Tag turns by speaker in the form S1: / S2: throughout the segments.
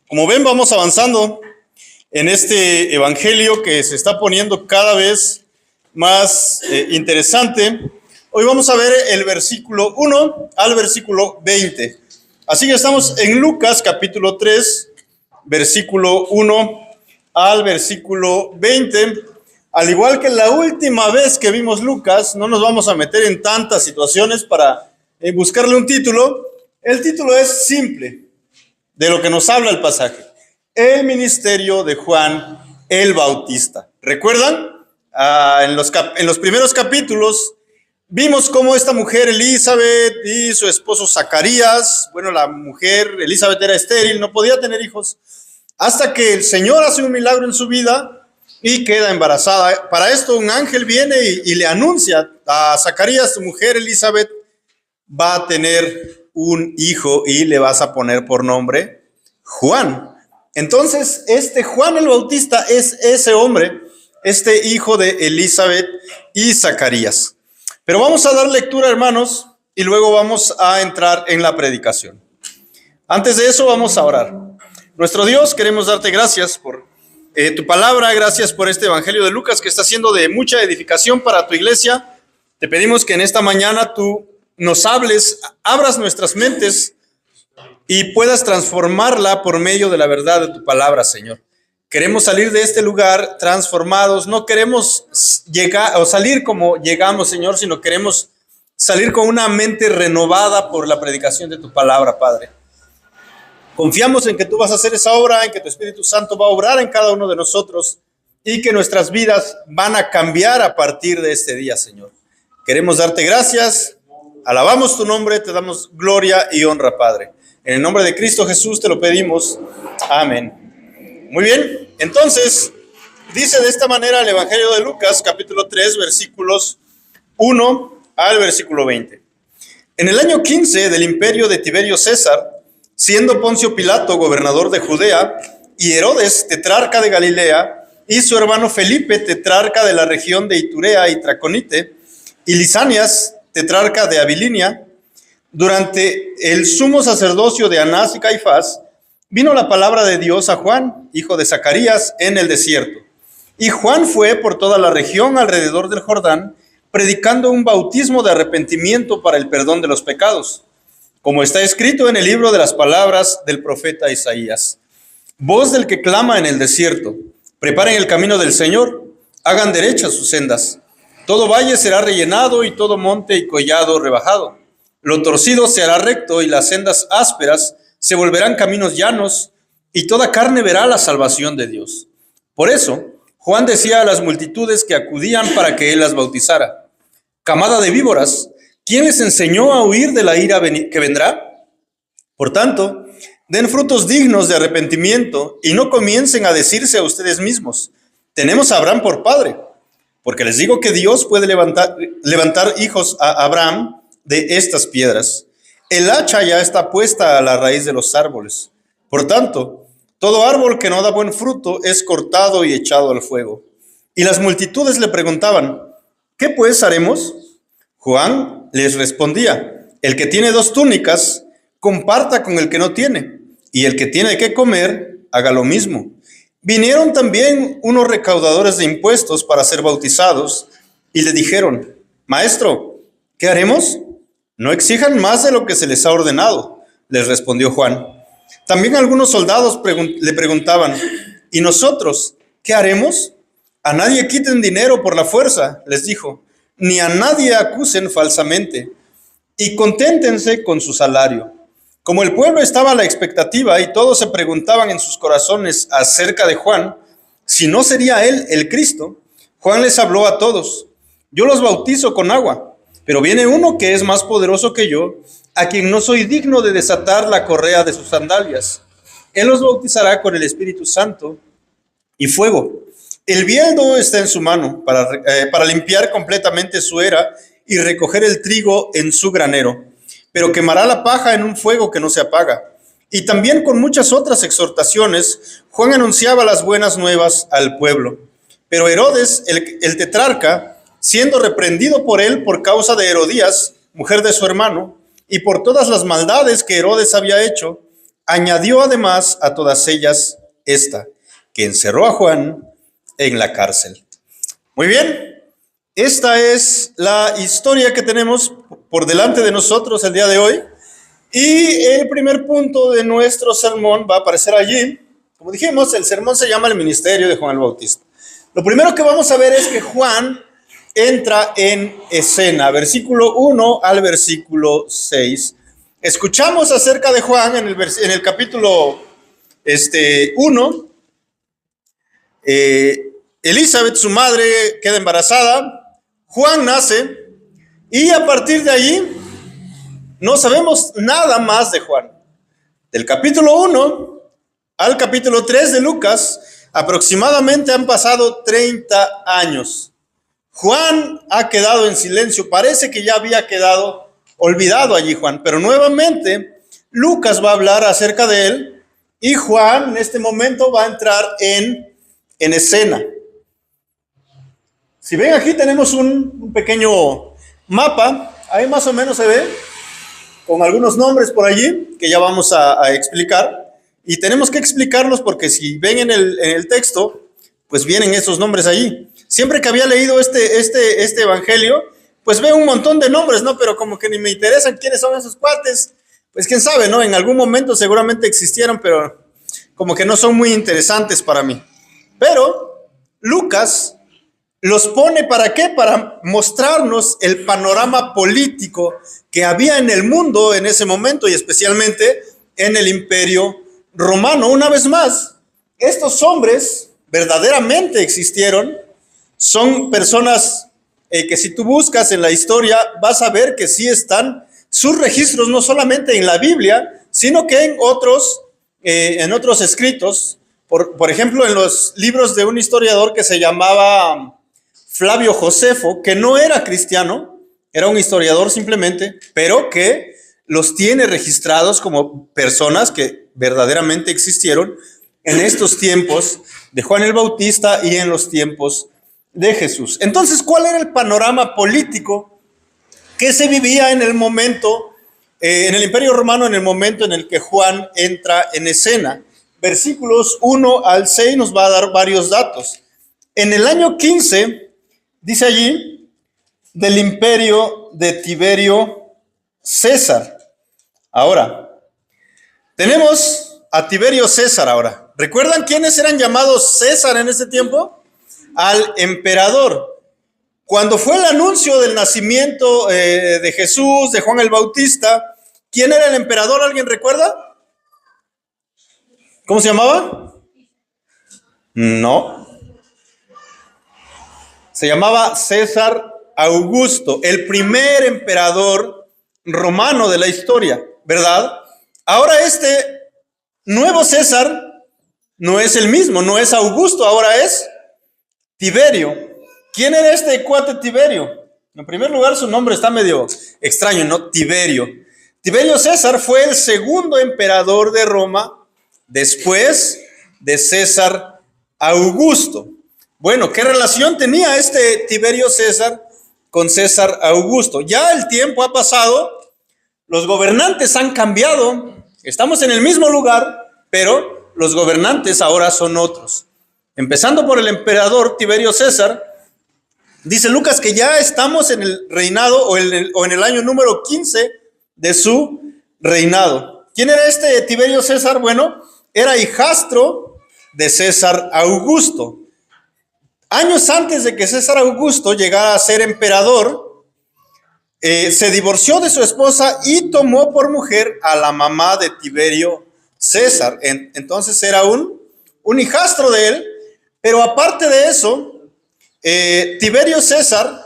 S1: Como ven, vamos avanzando en este evangelio que se está poniendo cada vez más interesante. Hoy vamos a ver el versículo 1 al versículo 20. Así que estamos en Lucas capítulo 3, versículo 1 al versículo 20. Al igual que la última vez que vimos Lucas, no nos vamos a meter en tantas situaciones para buscarle un título. El título es simple, de lo que nos habla el pasaje: el ministerio de Juan el Bautista. ¿Recuerdan? En los primeros capítulos vimos cómo esta mujer Elizabeth y su esposo Zacarías, la mujer Elizabeth era estéril, no podía tener hijos, hasta que el Señor hace un milagro en su vida y queda embarazada. Para esto un ángel viene y le anuncia a Zacarías: tu mujer Elizabeth va a tener un hijo y le vas a poner por nombre Juan. Entonces, este Juan el Bautista es ese hombre, este hijo de Elizabeth y Zacarías. Pero vamos a dar lectura, hermanos, y luego vamos a entrar en la predicación. Antes de eso, vamos a orar. Nuestro Dios, queremos darte gracias por tu palabra, gracias por este evangelio de Lucas que está siendo de mucha edificación para tu iglesia. Te pedimos que en esta mañana tú nos hables, abras nuestras mentes y puedas transformarla por medio de la verdad de tu palabra, Señor. Queremos salir de este lugar transformados. No queremos llegar o salir como llegamos, Señor, sino queremos salir con una mente renovada por la predicación de tu palabra, Padre. Confiamos en que tú vas a hacer esa obra, en que tu Espíritu Santo va a obrar en cada uno de nosotros y que nuestras vidas van a cambiar a partir de este día, Señor. Queremos darte gracias. Alabamos tu nombre, te damos gloria y honra, Padre. En el nombre de Cristo Jesús te lo pedimos. Amén. Muy bien, entonces, dice de esta manera el Evangelio de Lucas, capítulo 3, versículos 1 al versículo 20. En el año 15 del imperio de Tiberio César, siendo Poncio Pilato gobernador de Judea, y Herodes, tetrarca de Galilea, y su hermano Felipe, tetrarca de la región de Iturea y Traconite, y Lisanias, tetrarca de Abilinia, durante el sumo sacerdocio de Anás y Caifás, vino la palabra de Dios a Juan, hijo de Zacarías, en el desierto. Y Juan fue por toda la región alrededor del Jordán, predicando un bautismo de arrepentimiento para el perdón de los pecados, como está escrito en el libro de las palabras del profeta Isaías. Voz del que clama en el desierto: preparen el camino del Señor, hagan derechas sus sendas. Todo valle será rellenado y todo monte y collado rebajado. Lo torcido se hará recto y las sendas ásperas se volverán caminos llanos, y toda carne verá la salvación de Dios. Por eso, Juan decía a las multitudes que acudían para que él las bautizara: camada de víboras, ¿quién les enseñó a huir de la ira que vendrá? Por tanto, den frutos dignos de arrepentimiento y no comiencen a decirse a ustedes mismos: tenemos a Abraham por padre. Porque les digo que Dios puede levantar hijos a Abraham de estas piedras. El hacha ya está puesta a la raíz de los árboles. Por tanto, todo árbol que no da buen fruto es cortado y echado al fuego. Y las multitudes le preguntaban: ¿qué pues haremos? Juan les respondía: el que tiene 2 túnicas, comparta con el que no tiene, y el que tiene que comer, haga lo mismo. Vinieron también unos recaudadores de impuestos para ser bautizados y le dijeron: Maestro, ¿qué haremos? No exijan más de lo que se les ha ordenado, les respondió Juan. También algunos soldados le preguntaban: ¿y nosotros qué haremos? A nadie quiten dinero por la fuerza, les dijo, ni a nadie acusen falsamente, y conténtense con su salario. Como el pueblo estaba a la expectativa y todos se preguntaban en sus corazones acerca de Juan, si no sería él el Cristo, Juan les habló a todos: yo los bautizo con agua, pero viene uno que es más poderoso que yo, a quien no soy digno de desatar la correa de sus sandalias. Él los bautizará con el Espíritu Santo y fuego. El bieldo está en su mano para limpiar completamente su era y recoger el trigo en su granero, pero quemará la paja en un fuego que no se apaga. Y también con muchas otras exhortaciones, Juan anunciaba las buenas nuevas al pueblo. Pero Herodes, el tetrarca, siendo reprendido por él por causa de Herodías, mujer de su hermano, y por todas las maldades que Herodes había hecho, añadió además a todas ellas esta, que encerró a Juan en la cárcel. Muy bien, esta es la historia que tenemos por delante de nosotros el día de hoy. Y el primer punto de nuestro sermón va a aparecer allí. Como dijimos, el sermón se llama el ministerio de Juan el Bautista. Lo primero que vamos a ver es que Juan entra en escena, versículo 1 al versículo 6. Escuchamos acerca de Juan en el capítulo 1. Elizabeth, su madre, queda embarazada. Juan nace y a partir de allí no sabemos nada más de Juan. Del capítulo 1 al capítulo 3 de Lucas, aproximadamente han pasado 30 años. Juan ha quedado en silencio. Parece que ya había quedado olvidado allí Juan, pero nuevamente Lucas va a hablar acerca de él y Juan en este momento va a entrar en escena. Si ven, aquí tenemos un pequeño mapa. Ahí más o menos se ve con algunos nombres por allí que ya vamos a explicar. Y tenemos que explicarlos porque si ven en el texto, pues vienen esos nombres allí. Siempre que había leído este evangelio, pues veo un montón de nombres, ¿no? Pero como que ni me interesan quiénes son esos cuates. Pues quién sabe, ¿no? En algún momento seguramente existieron, pero como que no son muy interesantes para mí. Pero Lucas los pone ¿para qué? Para mostrarnos el panorama político que había en el mundo en ese momento y especialmente en el Imperio Romano. Una vez más, estos hombres verdaderamente existieron, son personas que si tú buscas en la historia vas a ver que sí están sus registros no solamente en la Biblia, sino que en otros escritos, por ejemplo en los libros de un historiador que se llamaba Flavio Josefo, que no era cristiano, era un historiador simplemente, pero que los tiene registrados como personas que verdaderamente existieron en estos tiempos de Juan el Bautista y en los tiempos de Jesús. Entonces, ¿cuál era el panorama político que se vivía en el momento, en el Imperio Romano, en el momento en el que Juan entra en escena? Versículos 1 al 6 nos va a dar varios datos. En el año 15, dice allí, del imperio de Tiberio César. Ahora, tenemos a Tiberio César ahora. ¿Recuerdan quiénes eran llamados César en ese tiempo? Al emperador. Cuando fue el anuncio del nacimiento de Jesús, de Juan el Bautista, ¿quién era el emperador? ¿Alguien recuerda? ¿Cómo se llamaba? No. Se llamaba César Augusto, el primer emperador romano de la historia, ¿verdad? Ahora este nuevo César no es el mismo, no es Augusto, ahora es Tiberio. ¿Quién era este cuate Tiberio? En primer lugar, su nombre está medio extraño, ¿no? Tiberio. Tiberio César fue el segundo emperador de Roma después de César Augusto. Bueno, ¿qué relación tenía este Tiberio César con César Augusto? Ya el tiempo ha pasado, los gobernantes han cambiado, estamos en el mismo lugar, pero los gobernantes ahora son otros. Empezando por el emperador Tiberio César, dice Lucas que ya estamos en el reinado o en el año número 15 de su reinado. ¿Quién era este Tiberio César? Bueno, era hijastro de César Augusto. Años antes de que César Augusto llegara a ser emperador, se divorció de su esposa y tomó por mujer a la mamá de Tiberio César. Entonces era un hijastro de él, pero aparte de eso, Tiberio César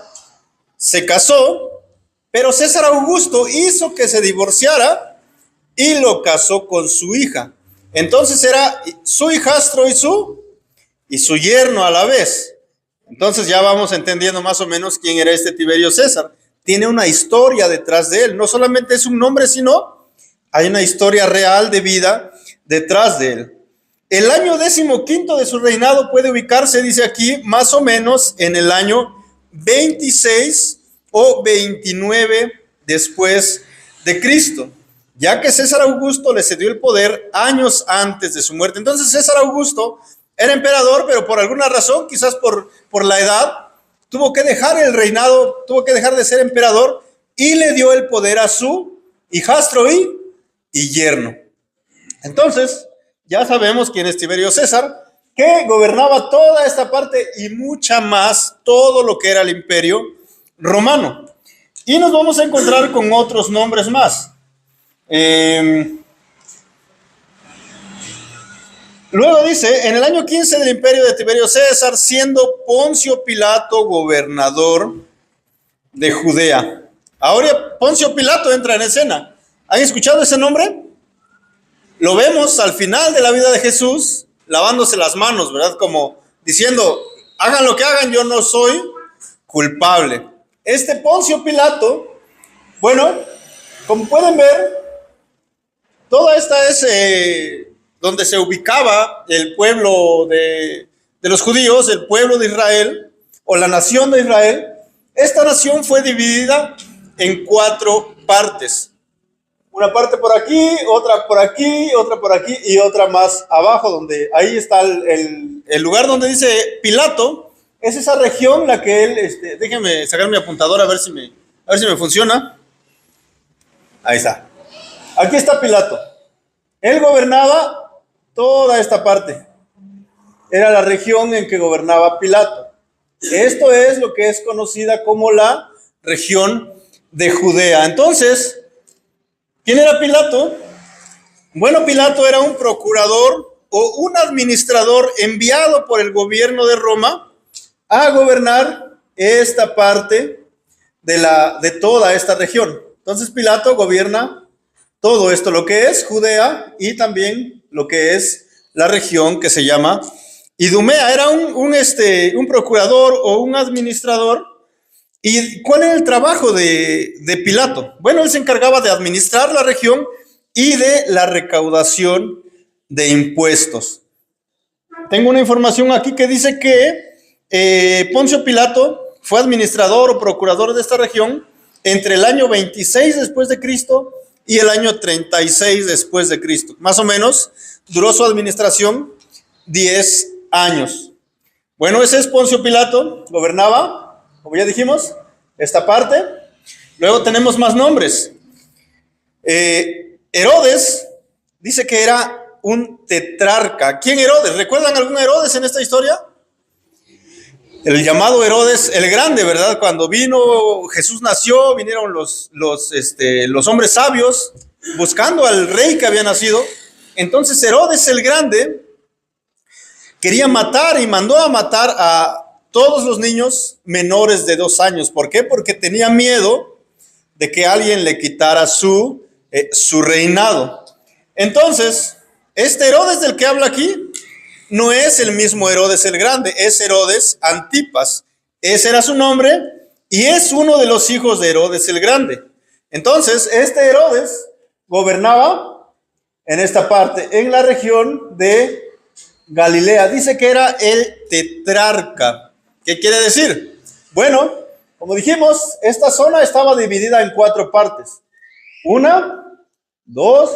S1: se casó, pero César Augusto hizo que se divorciara y lo casó con su hija. Entonces era su hijastro y su yerno a la vez. Entonces ya vamos entendiendo más o menos quién era este Tiberio César. Tiene una historia detrás de él. No solamente es un nombre, sino hay una historia real de vida detrás de él. El año 15 de su reinado puede ubicarse, dice aquí, más o menos en el año 26 o 29 después de Cristo. ya que César Augusto le cedió el poder años antes de su muerte. Entonces César Augusto era emperador, pero por alguna razón, quizás por la edad, tuvo que dejar el reinado, tuvo que dejar de ser emperador y le dio el poder a su hijastro y yerno. Entonces, ya sabemos quién es Tiberio César, que gobernaba toda esta parte y mucha más, todo lo que era el imperio romano. Y nos vamos a encontrar con otros nombres más. Luego dice, en el año 15 del imperio de Tiberio César, siendo Poncio Pilato gobernador de Judea. Ahora Poncio Pilato entra en escena. ¿Han escuchado ese nombre? Lo vemos al final de la vida de Jesús, lavándose las manos, ¿verdad? Como diciendo, hagan lo que hagan, yo no soy culpable. Este Poncio Pilato, bueno, como pueden ver, toda esta es donde se ubicaba el pueblo de los judíos, el pueblo de Israel, o la nación de Israel. Esta nación fue dividida en 4 partes. Una parte por aquí, otra por aquí, otra por aquí y otra más abajo, donde ahí está el lugar donde dice Pilato. Es esa región la que él, déjenme sacar mi apuntador a ver si me funciona. Ahí está. Aquí está Pilato. Él gobernaba toda esta parte. Era la región en que gobernaba Pilato. Esto es lo que es conocida como la región de Judea. Entonces, ¿quién era Pilato? Bueno, Pilato era un procurador o un administrador enviado por el gobierno de Roma a gobernar esta parte de toda esta región. Entonces Pilato gobierna todo esto, lo que es Judea y también lo que es la región que se llama Idumea. Era un procurador o un administrador. ¿Y cuál era el trabajo de Pilato? Bueno, él se encargaba de administrar la región y de la recaudación de impuestos. Tengo una información aquí que dice que Poncio Pilato fue administrador o procurador de esta región entre el año 26 después de Cristo y el año 36 después de Cristo. Más o menos duró su administración 10 años. Bueno, ese es Poncio Pilato, gobernaba, como ya dijimos, esta parte. Luego tenemos más nombres. Herodes dice que era un tetrarca. ¿Quién Herodes? ¿Recuerdan algún Herodes en esta historia? El llamado Herodes el Grande, ¿verdad? Cuando vino, Jesús nació, vinieron los hombres sabios buscando al rey que había nacido. Entonces Herodes el Grande quería matar y mandó a matar a todos los niños menores de 2 años. ¿Por qué? Porque tenía miedo de que alguien le quitara su reinado. Entonces, este Herodes del que habla aquí no es el mismo Herodes el Grande, es Herodes Antipas. Ese era su nombre y es uno de los hijos de Herodes el Grande. Entonces, este Herodes gobernaba en esta parte, en la región de Galilea. Dice que era el tetrarca. ¿Qué quiere decir? Bueno, como dijimos, esta zona estaba dividida en 4 partes. 1, 2,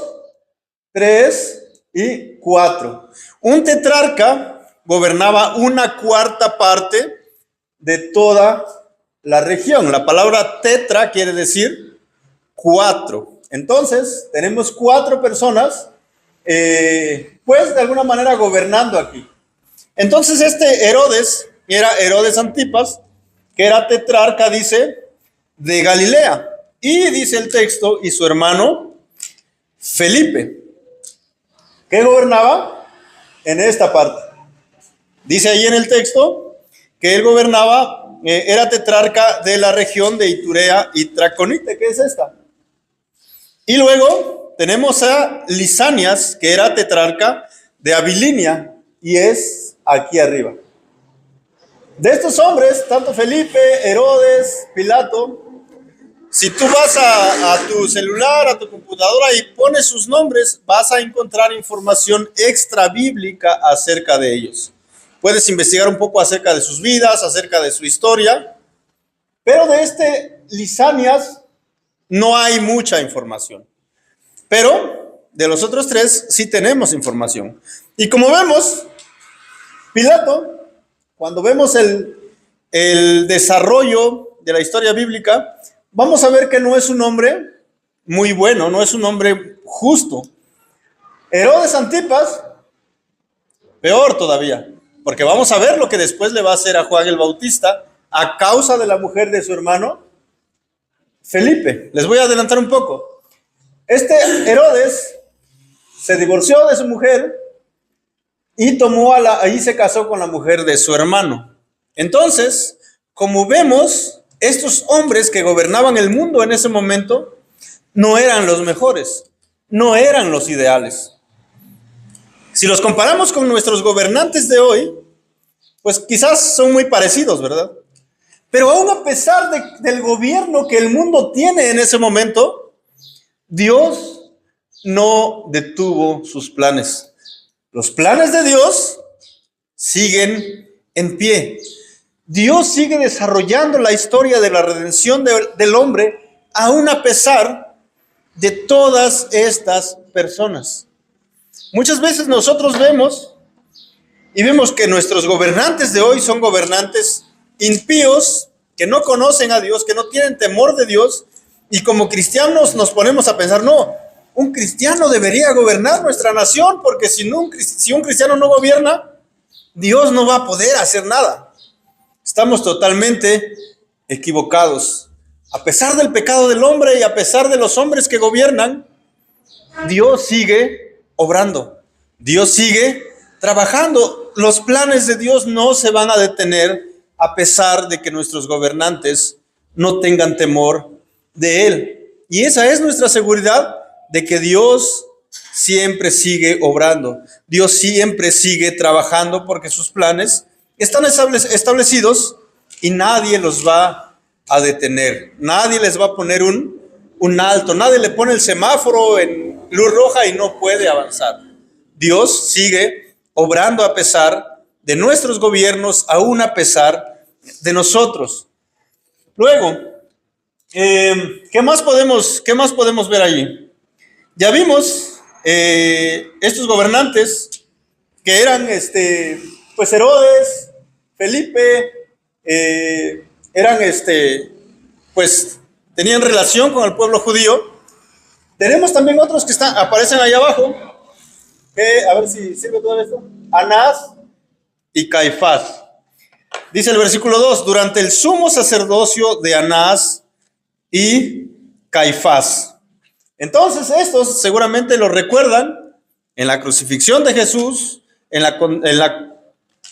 S1: 3 y 4. Un tetrarca gobernaba 1/4 parte de toda la región. La palabra tetra quiere decir 4. Entonces, tenemos 4 personas, pues de alguna manera gobernando aquí. Entonces, este Herodes era Herodes Antipas, que era tetrarca, dice, de Galilea. Y dice el texto, y su hermano Felipe, que gobernaba en esta parte. Dice ahí en el texto que él gobernaba, era tetrarca de la región de Iturea y Traconite, que es esta. Y luego tenemos a Lisanias, que era tetrarca de Abilinia, y es aquí arriba. De estos hombres, tanto Felipe, Herodes, Pilato, si tú vas a tu celular, a tu computadora y pones sus nombres, vas a encontrar información extra bíblica acerca de ellos. Puedes investigar un poco acerca de sus vidas, acerca de su historia, pero de este Lisanias no hay mucha información. Pero de los otros tres sí tenemos información. Y como vemos, Pilato, cuando vemos el desarrollo de la historia bíblica, vamos a ver que no es un hombre muy bueno, no es un hombre justo. Herodes Antipas, peor todavía, porque vamos a ver lo que después le va a hacer a Juan el Bautista a causa de la mujer de su hermano Felipe. Les voy a adelantar un poco. Este Herodes se divorció de su mujer y ahí se casó con la mujer de su hermano. Entonces, como vemos, estos hombres que gobernaban el mundo en ese momento no eran los mejores, no eran los ideales. Si los comparamos con nuestros gobernantes de hoy, pues quizás son muy parecidos, ¿verdad? Pero aún a pesar del gobierno que el mundo tiene en ese momento, Dios no detuvo sus planes. Los planes de Dios siguen en pie. Dios sigue desarrollando la historia de la redención del hombre, aún a pesar de todas estas personas. Muchas veces nosotros vemos que nuestros gobernantes de hoy son gobernantes impíos, que no conocen a Dios, que no tienen temor de Dios, y como cristianos nos ponemos a pensar, no, un cristiano debería gobernar nuestra nación, porque si un cristiano no gobierna, Dios no va a poder hacer nada. Estamos totalmente equivocados. A pesar del pecado del hombre y a pesar de los hombres que gobiernan, Dios sigue obrando. Dios sigue trabajando. Los planes de Dios no se van a detener a pesar de que nuestros gobernantes no tengan temor de Él. Y esa es nuestra seguridad, de que Dios siempre sigue obrando. Dios siempre sigue trabajando, porque sus planes están establecidos y nadie los va a detener. Nadie les va a poner un alto. Nadie le pone el semáforo en luz roja y no puede avanzar. Dios sigue obrando a pesar de nuestros gobiernos, aún a pesar de nosotros. Luego, ¿qué más podemos ver allí? Ya vimos estos gobernantes que eran pues Herodes, Felipe, pues tenían relación con el pueblo judío. Tenemos también otros que aparecen ahí abajo, a ver si sirve todo esto. Anás y Caifás. Dice el versículo 2, durante el sumo sacerdocio de Anás y Caifás. Entonces estos seguramente lo recuerdan en la crucifixión de Jesús,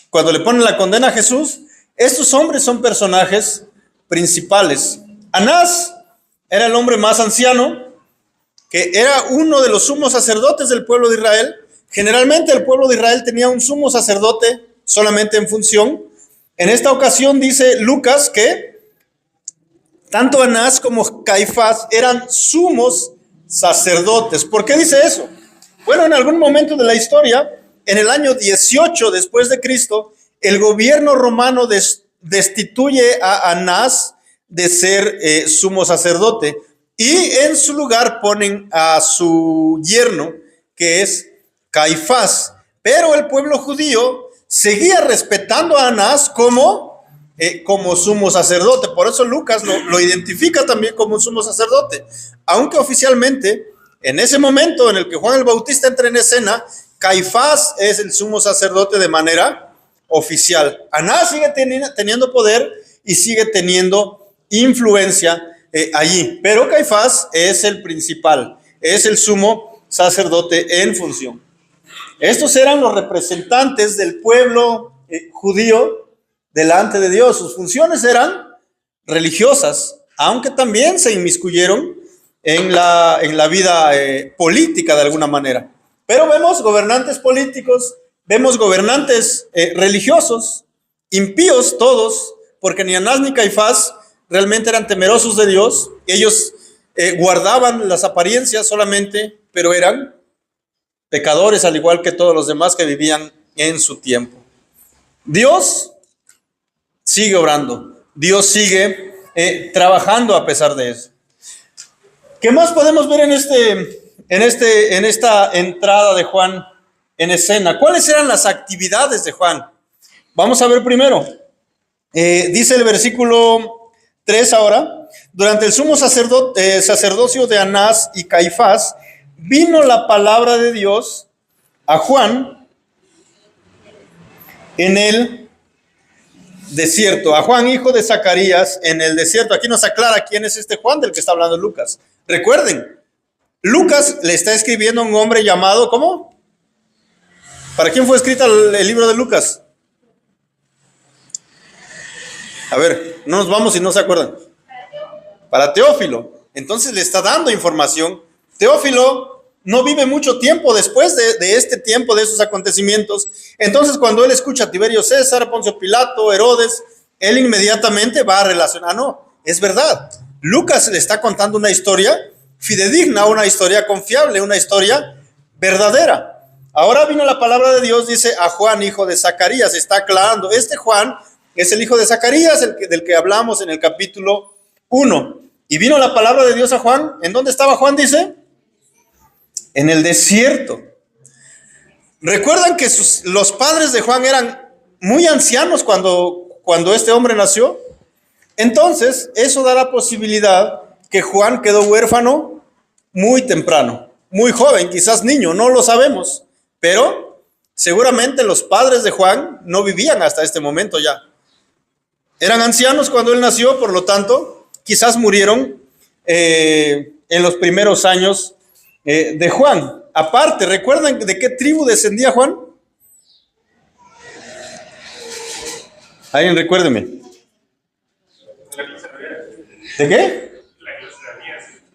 S1: cuando le ponen la condena a Jesús. Estos hombres son personajes principales. Anás era el hombre más anciano, que era uno de los sumos sacerdotes del pueblo de Israel. Generalmente el pueblo de Israel tenía un sumo sacerdote solamente en función. En esta ocasión dice Lucas que tanto Anás como Caifás eran sumos sacerdotes. ¿Por qué dice eso? Bueno, en algún momento de la historia, en el año 18 después de Cristo, el gobierno romano destituye a Anás de ser sumo sacerdote, y en su lugar ponen a su yerno, que es Caifás. Pero el pueblo judío seguía respetando a Anás como sumo sacerdote. Por eso Lucas lo identifica también como un sumo sacerdote, aunque oficialmente en ese momento en el que Juan el Bautista entra en escena, Caifás es el sumo sacerdote de manera oficial. Anás sigue teniendo poder y sigue teniendo influencia allí, pero Caifás es el principal, es el sumo sacerdote en función. Estos eran los representantes del pueblo judío delante de Dios. Sus funciones eran religiosas, aunque también se inmiscuyeron en la vida política de alguna manera. Pero vemos gobernantes políticos, vemos gobernantes religiosos, impíos todos, porque ni Anás ni Caifás realmente eran temerosos de Dios. Ellos guardaban las apariencias solamente, pero eran pecadores al igual que todos los demás que vivían en su tiempo. Dios sigue obrando, Dios sigue trabajando a pesar de eso. ¿Qué más podemos ver en esta entrada de Juan en escena? ¿Cuáles eran las actividades de Juan? Vamos a ver primero. Dice el versículo 3 ahora: durante el sumo sacerdocio de Anás y Caifás, vino la palabra de Dios a Juan en el desierto. A Juan, hijo de Zacarías, en el desierto. Aquí nos aclara quién es este Juan del que está hablando Lucas. Recuerden, Lucas le está escribiendo a un hombre llamado, ¿cómo? ¿Para quién fue escrito el libro de Lucas? A ver, no nos vamos si no se acuerdan. Para Teófilo. Entonces le está dando información. Teófilo no vive mucho tiempo después de este tiempo, de esos acontecimientos. Entonces, cuando él escucha a Tiberio César, Poncio Pilato, Herodes, él inmediatamente va a relacionar. No, es verdad. Lucas le está contando una historia fidedigna, una historia confiable, una historia verdadera. Ahora vino la palabra de Dios, dice a Juan, hijo de Zacarías. Está aclarando. Este Juan es el hijo de Zacarías, del que hablamos en el capítulo 1. Y vino la palabra de Dios a Juan. ¿En dónde estaba Juan, dice? En el desierto. ¿Recuerdan que los padres de Juan eran muy ancianos cuando este hombre nació? Entonces, eso da la posibilidad que Juan quedó huérfano muy temprano, muy joven, quizás niño, no lo sabemos. Pero seguramente los padres de Juan no vivían hasta este momento ya. Eran ancianos cuando él nació, por lo tanto, quizás murieron en los primeros años de Juan. Aparte, ¿recuerdan de qué tribu descendía Juan? ¿Alguien recuérdeme? ¿De qué?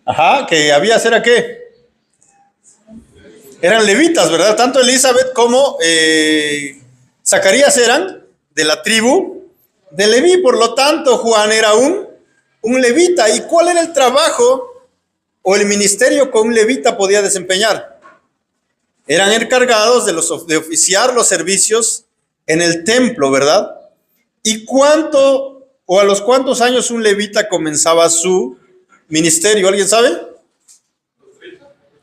S1: Ajá, que había, ¿será qué? Eran levitas, ¿verdad? Tanto Elizabeth como Zacarías eran de la tribu de Leví. Por lo tanto, Juan era un levita. ¿Y cuál era el trabajo o el ministerio que un levita podía desempeñar? Eran encargados de oficiar los servicios en el templo, ¿verdad? ¿Y a los cuántos años un levita comenzaba su ministerio? ¿Alguien sabe?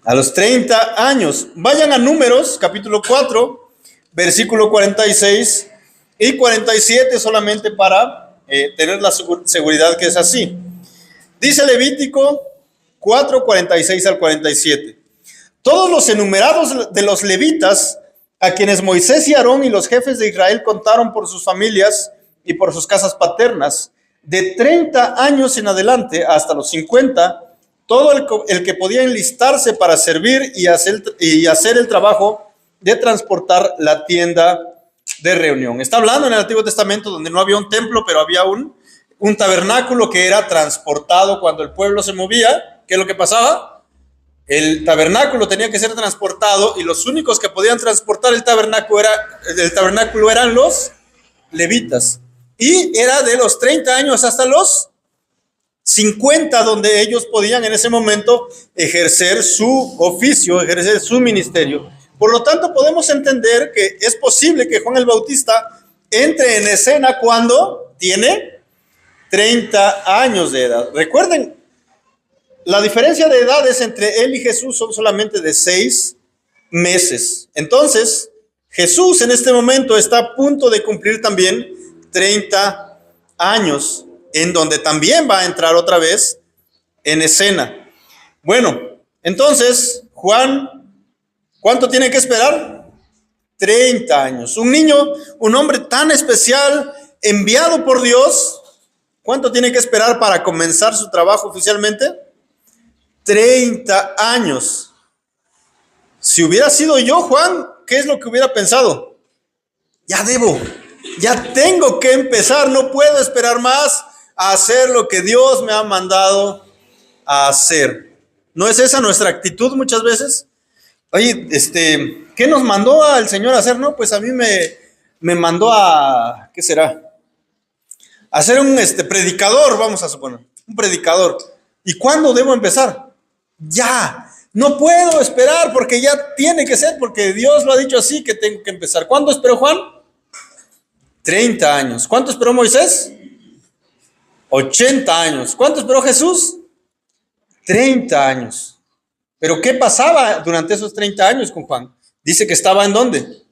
S1: A los 30 años. Vayan a Números, capítulo 4, versículo 46 y 47, solamente para tener la seguridad que es así. Dice Levítico 4, 46 al 47. Todos los enumerados de los levitas, a quienes Moisés y Aarón y los jefes de Israel contaron por sus familias y por sus casas paternas, de 30 años en adelante hasta los 50, todo el que podía enlistarse para servir y hacer el trabajo de transportar la tienda de reunión. Está hablando en el Antiguo Testamento donde no había un templo, pero había un tabernáculo que era transportado cuando el pueblo se movía. ¿Qué es lo que pasaba? El tabernáculo tenía que ser transportado y los únicos que podían transportar el tabernáculo eran los levitas. Y era de los 30 años hasta los 50 donde ellos podían en ese momento ejercer su oficio, ejercer su ministerio. Por lo tanto, podemos entender que es posible que Juan el Bautista entre en escena cuando tiene 30 años de edad. Recuerden, la diferencia de edades entre él y Jesús son solamente de 6 meses. Entonces, Jesús en este momento está a punto de cumplir también 30 años, en donde también va a entrar otra vez en escena. Bueno, entonces, Juan, ¿cuánto tiene que esperar? 30 años. Un niño, un hombre tan especial, enviado por Dios, ¿cuánto tiene que esperar para comenzar su trabajo oficialmente? 30 años. Si hubiera sido yo, Juan, ¿qué es lo que hubiera pensado? Ya tengo que empezar, no puedo esperar más a hacer lo que Dios me ha mandado a hacer. ¿No es esa nuestra actitud muchas veces? Oye, ¿qué nos mandó el Señor a hacer? No, pues a mí me mandó a, ¿qué será? A ser un predicador, vamos a suponer, un predicador. ¿Y cuándo debo empezar? Ya, no puedo esperar porque ya tiene que ser, porque Dios lo ha dicho así que tengo que empezar. ¿Cuándo esperó Juan? 30 años. ¿Cuánto esperó Moisés? 80 años. ¿Cuánto esperó Jesús? 30 años. Pero ¿qué pasaba durante esos 30 años con Juan? Dice que estaba ¿en dónde?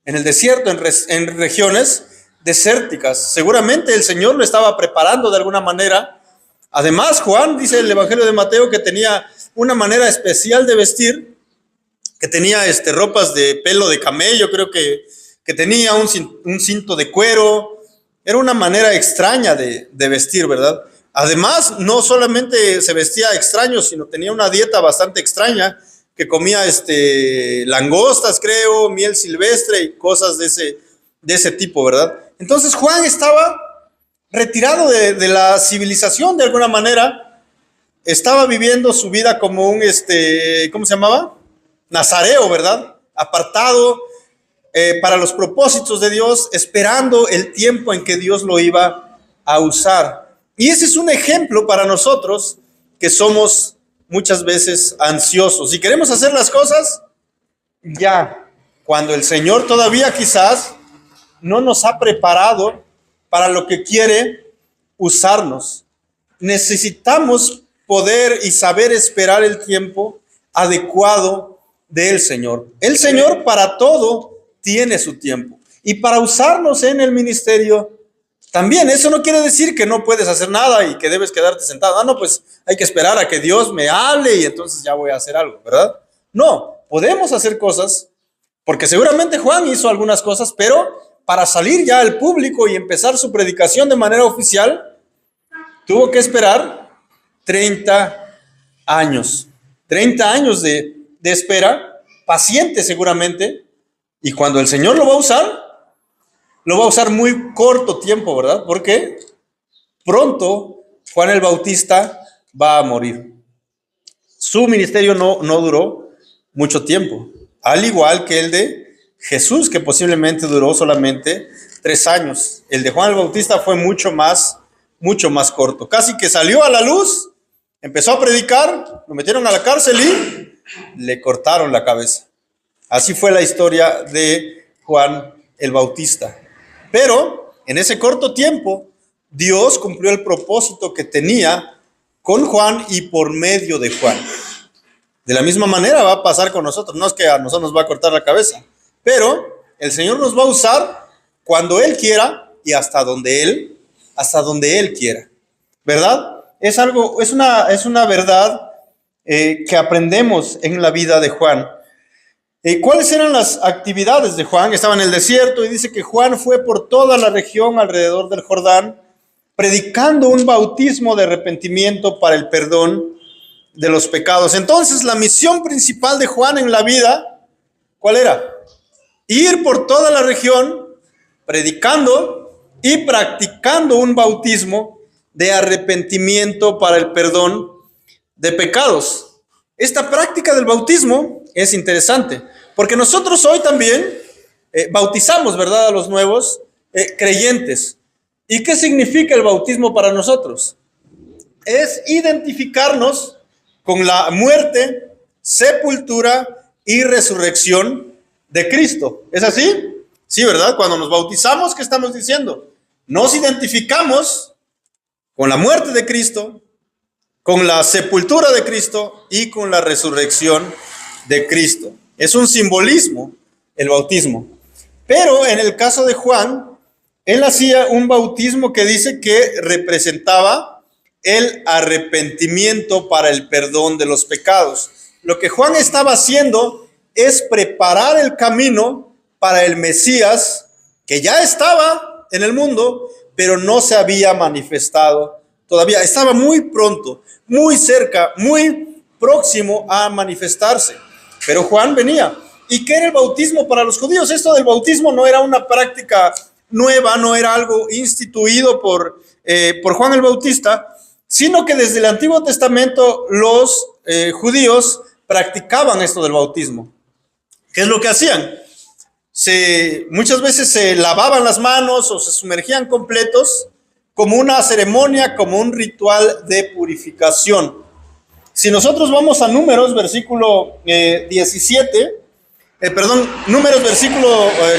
S1: En el desierto, en regiones desérticas. Seguramente el Señor lo estaba preparando de alguna manera. Además, Juan, dice el Evangelio de Mateo, que tenía una manera especial de vestir, que tenía ropas de pelo de camello, creo que tenía un cinto de cuero. Era una manera extraña de vestir, ¿verdad? Además, no solamente se vestía extraño, sino tenía una dieta bastante extraña, que comía langostas, creo, miel silvestre y cosas de ese tipo, ¿verdad? Entonces Juan estaba retirado de la civilización de alguna manera, estaba viviendo su vida como un, ¿cómo se llamaba? Nazareo, ¿verdad? Apartado para los propósitos de Dios, esperando el tiempo en que Dios lo iba a usar. Y ese es un ejemplo para nosotros que somos muchas veces ansiosos y queremos hacer las cosas ya, cuando el Señor todavía quizás no nos ha preparado para lo que quiere usarnos. Necesitamos poder y saber esperar el tiempo adecuado del Señor. El Señor para todo tiene su tiempo. Y para usarnos en el ministerio también. Eso no quiere decir que no puedes hacer nada y que debes quedarte sentado. Ah, no, pues hay que esperar a que Dios me hable y entonces ya voy a hacer algo, ¿verdad? No, podemos hacer cosas, porque seguramente Juan hizo algunas cosas, pero para salir ya al público y empezar su predicación de manera oficial, tuvo que esperar 30 años. 30 años de espera, paciente seguramente, y cuando el Señor lo va a usar muy corto tiempo, ¿verdad? Porque pronto Juan el Bautista va a morir. Su ministerio no duró mucho tiempo, al igual que el de Jesús, que posiblemente duró solamente 3 años. El de Juan el Bautista fue mucho más corto. Casi que salió a la luz, empezó a predicar, lo metieron a la cárcel y le cortaron la cabeza. Así fue la historia de Juan el Bautista. Pero en ese corto tiempo, Dios cumplió el propósito que tenía con Juan y por medio de Juan. De la misma manera va a pasar con nosotros. No es que a nosotros nos va a cortar la cabeza, pero el Señor nos va a usar cuando Él quiera y hasta donde Él quiera. ¿Verdad? Es una verdad que aprendemos en la vida de Juan. ¿Cuáles eran las actividades de Juan? Estaba en el desierto y dice que Juan fue por toda la región alrededor del Jordán, predicando un bautismo de arrepentimiento para el perdón de los pecados. Entonces, la misión principal de Juan en la vida, ¿cuál era? Ir por toda la región, predicando y practicando un bautismo de arrepentimiento para el perdón de pecados. Esta práctica del bautismo es interesante, porque nosotros hoy también bautizamos, ¿verdad?, a los nuevos creyentes. ¿Y qué significa el bautismo para nosotros? Es identificarnos con la muerte, sepultura y resurrección de Cristo. ¿Es así? Sí, ¿verdad? Cuando nos bautizamos, ¿qué estamos diciendo? Nos identificamos con la muerte de Cristo, con la sepultura de Cristo y con la resurrección de Cristo. Es un simbolismo el bautismo. Pero en el caso de Juan, él hacía un bautismo que dice que representaba el arrepentimiento para el perdón de los pecados. Lo que Juan estaba haciendo es preparar el camino para el Mesías que ya estaba en el mundo, pero no se había manifestado todavía. Estaba muy pronto, muy cerca, muy próximo a manifestarse. Pero Juan venía. ¿Y qué era el bautismo para los judíos? Esto del bautismo no era una práctica nueva, no era algo instituido por Juan el Bautista, sino que desde el Antiguo Testamento los judíos practicaban esto del bautismo. ¿Qué es lo que hacían? Muchas veces se lavaban las manos o se sumergían completos como una ceremonia, como un ritual de purificación. Si nosotros vamos a Números,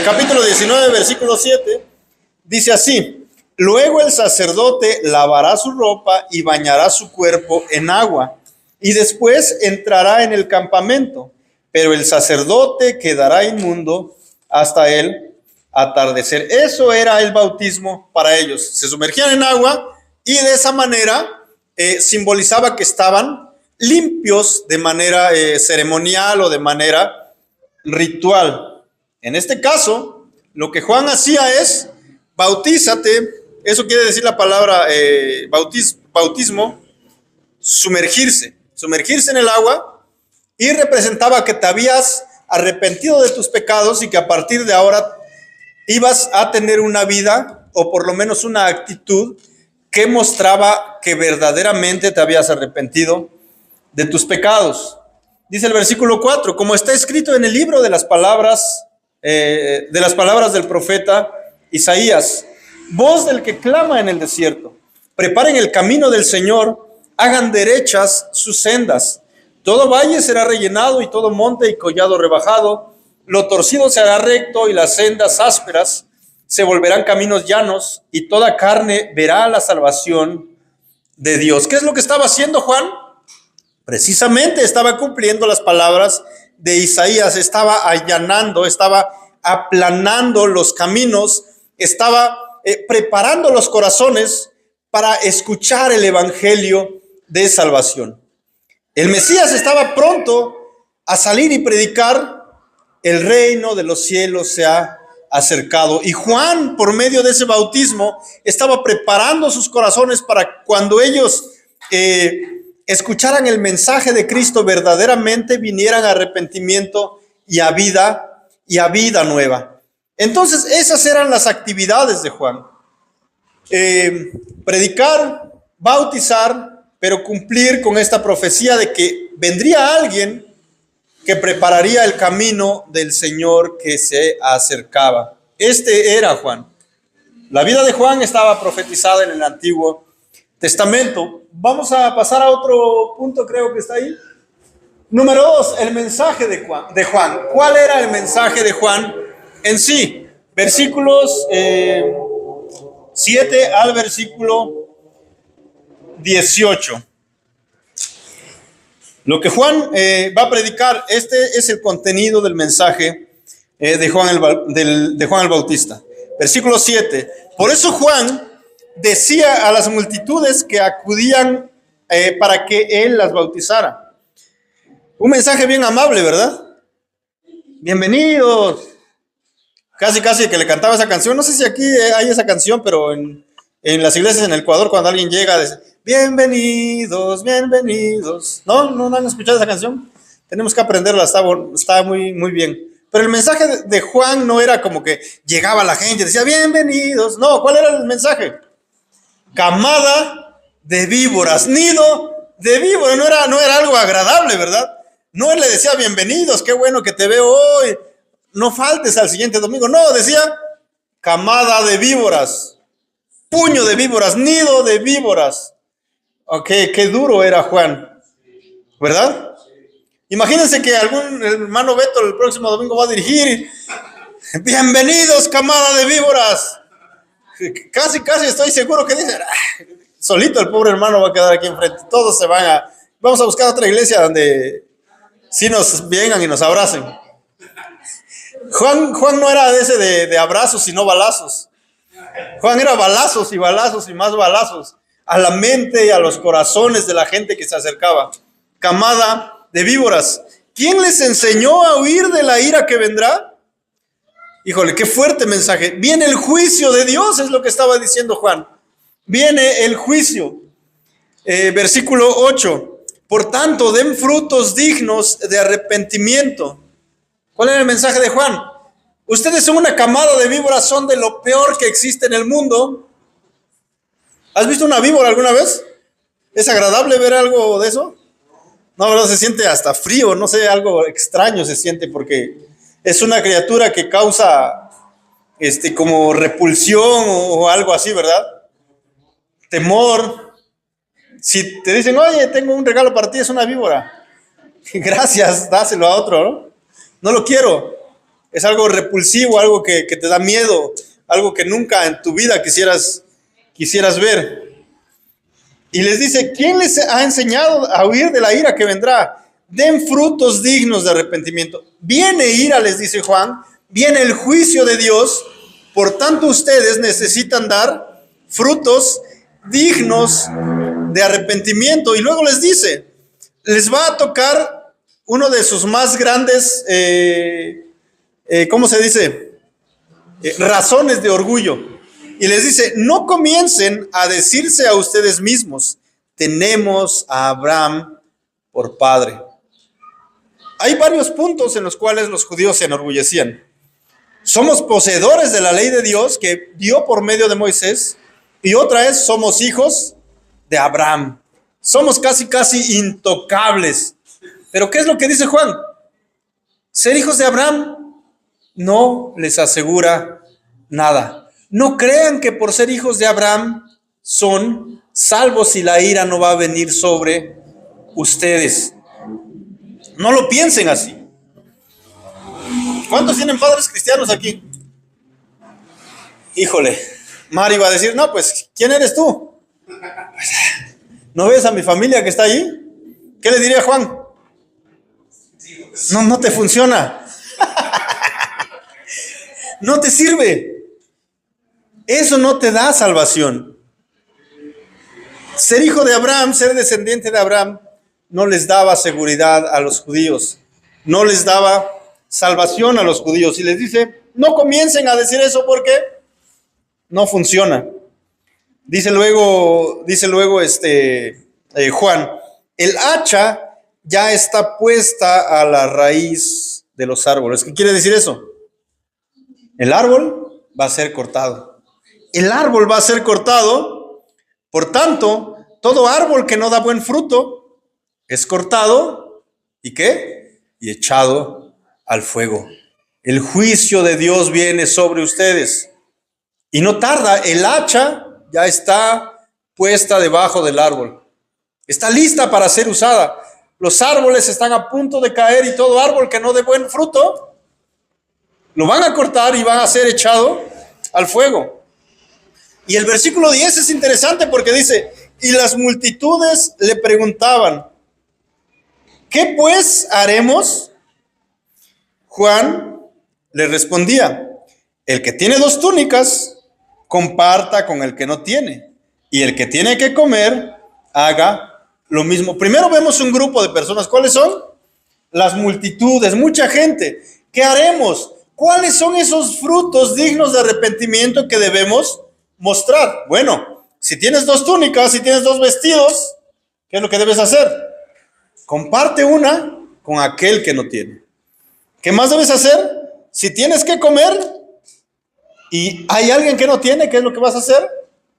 S1: capítulo 19, versículo 7, dice así: luego el sacerdote lavará su ropa y bañará su cuerpo en agua, y después entrará en el campamento, pero el sacerdote quedará inmundo hasta el atardecer. Eso era el bautismo para ellos. Se sumergían en agua y de esa manera simbolizaba que estaban limpios de manera ceremonial o de manera ritual. En este caso, lo que Juan hacía es: bautízate. Eso quiere decir la palabra bautismo, sumergirse en el agua, y representaba que te habías arrepentido de tus pecados y que a partir de ahora ibas a tener una vida, o por lo menos una actitud, que mostraba que verdaderamente te habías arrepentido de tus pecados. Dice el versículo 4, como está escrito en el libro de las palabras del profeta Isaías: voz del que clama en el desierto, preparen el camino del Señor, hagan derechas sus sendas. Todo valle será rellenado y todo monte y collado rebajado. Lo torcido se hará recto y las sendas ásperas se volverán caminos llanos, y toda carne verá la salvación de Dios. ¿Qué es lo que estaba haciendo Juan? Precisamente estaba cumpliendo las palabras de Isaías. Estaba allanando, estaba aplanando los caminos, estaba preparando los corazones para escuchar el evangelio de salvación. El Mesías estaba pronto a salir y predicar: el reino de los cielos se ha acercado. Y Juan, por medio de ese bautismo, estaba preparando sus corazones para cuando ellos escucharan el mensaje de Cristo, verdaderamente vinieran a arrepentimiento y a vida nueva. Entonces, esas eran las actividades de Juan: predicar, bautizar, pero cumplir con esta profecía de que vendría alguien que prepararía el camino del Señor que se acercaba. Este era Juan. La vida de Juan estaba profetizada en el Antiguo Testamento. Vamos a pasar a otro punto, creo que está ahí. Número 2, el mensaje de Juan. ¿Cuál era el mensaje de Juan en sí? Versículos 7 al versículo 18. Lo que Juan va a predicar, este es el contenido del mensaje de Juan el Bautista. Versículo 7. Por eso Juan decía a las multitudes que acudían para que él las bautizara. Un mensaje bien amable, ¿verdad? Bienvenidos. Casi que le cantaba esa canción. No sé si aquí hay esa canción, pero en las iglesias en el Ecuador, cuando alguien llega, dice: bienvenidos, bienvenidos. ¿No han escuchado esa canción? Tenemos que aprenderla, está muy, muy bien. Pero el mensaje de Juan no era como que llegaba la gente y decía: bienvenidos. No, ¿cuál era el mensaje? Camada de víboras, nido de víboras. No era algo agradable, ¿verdad? No le decía: bienvenidos, qué bueno que te veo hoy, no faltes al siguiente domingo. No, decía: camada de víboras, puño de víboras, nido de víboras. Ok, qué duro era Juan, ¿verdad? Imagínense que algún hermano Beto el próximo domingo va a dirigir: bienvenidos, camada de víboras. Casi estoy seguro que dice: solito el pobre hermano va a quedar aquí enfrente. Todos se van vamos a buscar otra iglesia donde sí nos vengan y nos abracen. Juan no era de ese de abrazos, sino balazos. Juan era balazos y más balazos a la mente y a los corazones de la gente que se acercaba. Camada de víboras. ¿Quién les enseñó a huir de la ira que vendrá? Híjole, qué fuerte mensaje. Viene el juicio de Dios, es lo que estaba diciendo Juan. Viene el juicio. Versículo 8. Por tanto, den frutos dignos de arrepentimiento. ¿Cuál era el mensaje de Juan? Ustedes son una camada de víboras, son de lo peor que existe en el mundo. ¿Has visto una víbora alguna vez? ¿Es agradable ver algo de eso? No, ¿verdad? Se siente hasta frío, no sé, algo extraño se siente, porque es una criatura que causa como repulsión o algo así, ¿verdad? Temor. Si te dicen: oye, tengo un regalo para ti, es una víbora. Gracias, dáselo a otro, ¿no? No lo quiero. Es algo repulsivo, algo que te da miedo, algo que nunca en tu vida quisieras ver. Y les dice, ¿quién les ha enseñado a huir de la ira que vendrá? Den frutos dignos de arrepentimiento. Viene ira, les dice Juan, viene el juicio de Dios, por tanto ustedes necesitan dar frutos dignos de arrepentimiento. Y luego les dice, les va a tocar uno de sus más grandes, ¿cómo se dice? Razones de orgullo. Y les dice, no comiencen a decirse a ustedes mismos, tenemos a Abraham por padre. Hay varios puntos en los cuales los judíos se enorgullecían. Somos poseedores de la ley de Dios que dio por medio de Moisés, y otra es, somos hijos de Abraham. Somos casi intocables. Pero ¿qué es lo que dice Juan? Ser hijos de Abraham no les asegura nada. No crean que por ser hijos de Abraham son salvos y la ira no va a venir sobre ustedes. No lo piensen así. ¿Cuántos tienen padres cristianos aquí? Híjole, Mari va a decir, no, pues, ¿quién eres tú? ¿No ves a mi familia que está ahí? ¿Qué le diría Juan? No te funciona. No te sirve. Eso no te da salvación. Ser hijo de Abraham, ser descendiente de Abraham, no les daba seguridad a los judíos. No les daba salvación a los judíos. Y les dice, no comiencen a decir eso porque no funciona. Dice luego Juan, el hacha ya está puesta a la raíz de los árboles. ¿Qué quiere decir eso? El árbol va a ser cortado. El árbol va a ser cortado. Por tanto, todo árbol que no da buen fruto es cortado. ¿Y qué? Y echado al fuego. El juicio de Dios viene sobre ustedes. Y no tarda, el hacha ya está puesta debajo del árbol. Está lista para ser usada. Los árboles están a punto de caer y todo árbol que no dé buen fruto, lo van a cortar y van a ser echado al fuego. Y el versículo 10 es interesante porque dice, y las multitudes le preguntaban, ¿qué pues haremos? Juan le respondía, el que tiene 2 túnicas, comparta con el que no tiene, y el que tiene que comer, haga lo mismo. Primero vemos un grupo de personas. ¿Cuáles son? Las multitudes, mucha gente. ¿Qué haremos? ¿Cuáles son esos frutos dignos de arrepentimiento que debemos mostrar? Bueno, si tienes 2 túnicas, si tienes 2 vestidos, ¿qué es lo que debes hacer? Comparte una con aquel que no tiene. ¿Qué más debes hacer? Si tienes que comer y hay alguien que no tiene, ¿qué es lo que vas a hacer?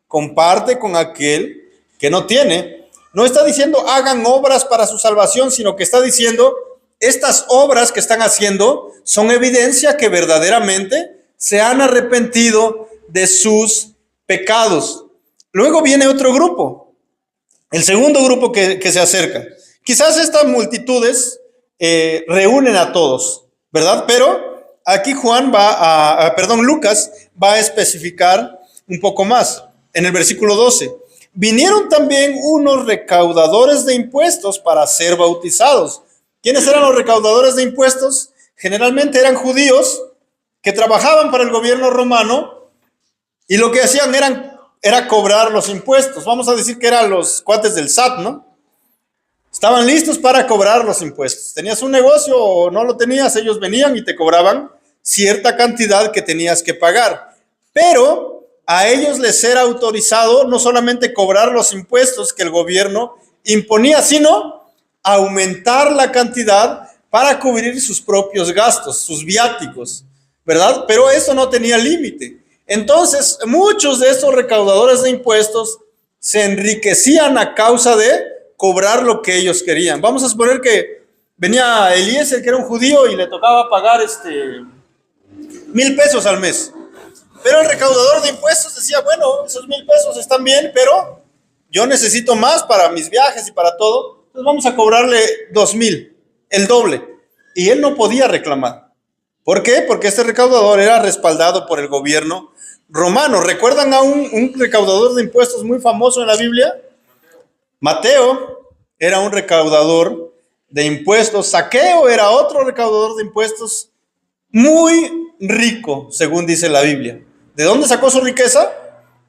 S1: Comparte con aquel que no tiene. No está diciendo hagan obras para su salvación, sino que está diciendo estas obras que están haciendo son evidencia que verdaderamente se han arrepentido de sus pecados. Luego viene otro grupo, el segundo grupo que se acerca. Quizás estas multitudes reúnen a todos, ¿verdad? Pero aquí Lucas va a especificar un poco más en el versículo 12. Vinieron también unos recaudadores de impuestos para ser bautizados. ¿Quiénes eran los recaudadores de impuestos? Generalmente eran judíos que trabajaban para el gobierno romano y lo que hacían era cobrar los impuestos. Vamos a decir que eran los cuates del SAT, ¿no? Estaban listos para cobrar los impuestos. Tenías un negocio o no lo tenías, ellos venían y te cobraban cierta cantidad que tenías que pagar. Pero a ellos les era autorizado no solamente cobrar los impuestos que el gobierno imponía, sino aumentar la cantidad para cubrir sus propios gastos, sus viáticos, ¿verdad? Pero eso no tenía límite. Entonces, muchos de estos recaudadores de impuestos se enriquecían a causa de cobrar lo que ellos querían. Vamos a suponer que venía Eliezer, que era un judío, y le tocaba pagar 1,000 pesos al mes. Pero el recaudador de impuestos decía, bueno, esos 1,000 pesos están bien, pero yo necesito más para mis viajes y para todo, entonces vamos a cobrarle 2,000, el doble. Y él no podía reclamar. ¿Por qué? Porque este recaudador era respaldado por el gobierno romano. ¿Recuerdan a un recaudador de impuestos muy famoso en la Biblia? Mateo era un recaudador de impuestos. Zaqueo era otro recaudador de impuestos muy rico, según dice la Biblia. ¿De dónde sacó su riqueza?